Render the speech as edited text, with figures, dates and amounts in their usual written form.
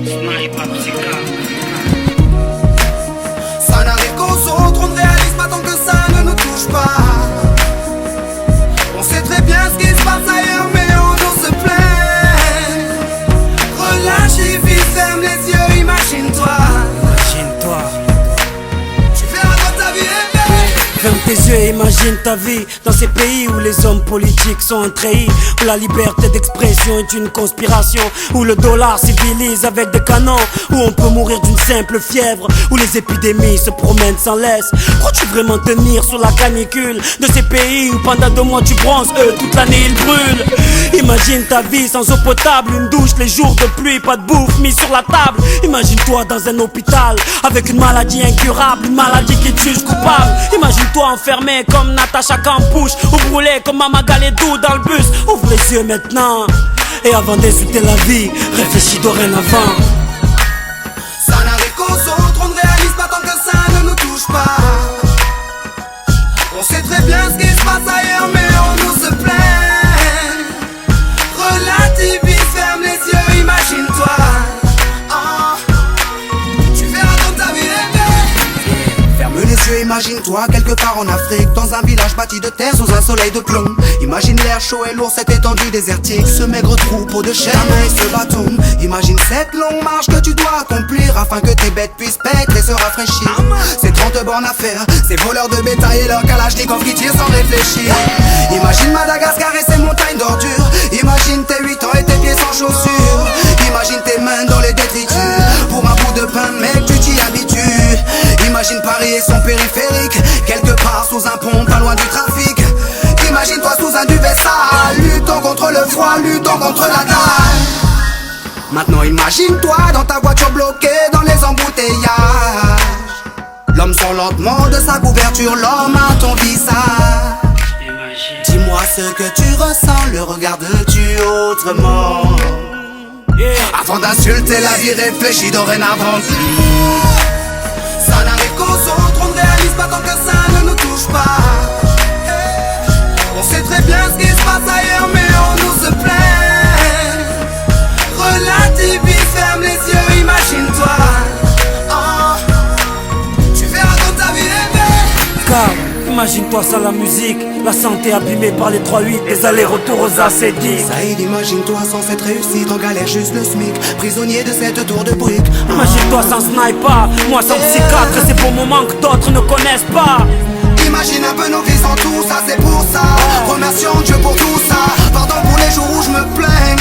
Ça n'arrive qu'aux autres, on ne réalise pas tant que ça ne nous touche pas. On sait très bien ce qui se passe ailleurs, mais on nous se plaint. Relâche et vis, ferme les yeux, imagine-toi. Imagine-toi. Tu verras quand ta vie est belle. Ferme tes yeux et imagine ta vie dans ces pays où les hommes politiques sont trahis, où la liberté d'expression est une conspiration, où le dollar civilise avec des canons, où on peut mourir d'une simple fièvre, où les épidémies se promènent sans laisse. Crois-tu vraiment tenir sur la canicule de ces pays où pendant 2 mois tu bronzes, eux toute l'année ils brûlent? Imagine ta vie sans eau potable, une douche les jours de pluie, pas de bouffe mise sur la table. Imagine-toi dans un hôpital avec une maladie incurable, une maladie qui te juge coupable. Imagine-toi enfermé comme Natacha Campouche, ou brûlé comme Mama Galedou dans le bus. Ouvre les yeux maintenant, et avant d'insulter la vie, réfléchis dorénavant. Ça n'arrive qu'aux autres, on ne réalise pas tant que ça ne nous touche pas. On sait très bien ce qui se passe ailleurs, mais on nous se plaint. Relativise, ferme les yeux, imagine-toi. Tu verras quand ta vie est belle. Ferme les yeux, imagine-toi quelque part en Afrique, dans un village bâti de terre sous un soleil de plomb. Imagine l'air chaud et lourd, cette étendue désertique, ce maigre troupeau de chair et ce bâton. Imagine cette longue marche que tu dois accomplir afin que tes bêtes puissent paître et se rafraîchir. Ces 30 bornes à faire, ces voleurs de bétail et leurs kalachnikov qui tirent sans réfléchir. Imagine Madagascar et ses montagnes d'ordures. Imagine tes 8 ans et tes pieds sans chaussures. Imagine tes mains dans les détritus. Pour un bout de pain, mec, tu t'y habitues. Imagine Paris et son périphérique, quelque part sous un pont, pas loin du trafic. Imagine-toi sous un duvet sale, luttant contre le froid, luttant contre la dalle. Maintenant imagine-toi dans ta voiture bloquée dans les embouteillages. L'homme sort lentement de sa couverture, l'homme à ton visage. Dis-moi ce que tu ressens, le regardes-tu autrement? Avant d'insulter la vie, réfléchis dorénavant. Ça n'arrive qu'aux autres, on ne réalise pas tant que ça ne nous touche pas. On sait très bien ce qui se passe ailleurs, mais on nous se plaint. Relativise, ferme les yeux, imagine-toi. Tu verras quand ta vie est belle. Car imagine-toi sans la musique, la santé abîmée par les 3-8, les allers-retours aux AC10. Saïd, imagine-toi sans cette réussite, en galère juste le SMIC, prisonnier de cette tour de briques. Imagine-toi sans sniper, moi sans psychiatre, et ces bons moments que d'autres ne connaissent pas. Imagine un peu nos vies sans tout ça, c'est pour ça. Remercions Dieu pour tout ça. Pardon pour les jours où je me plains.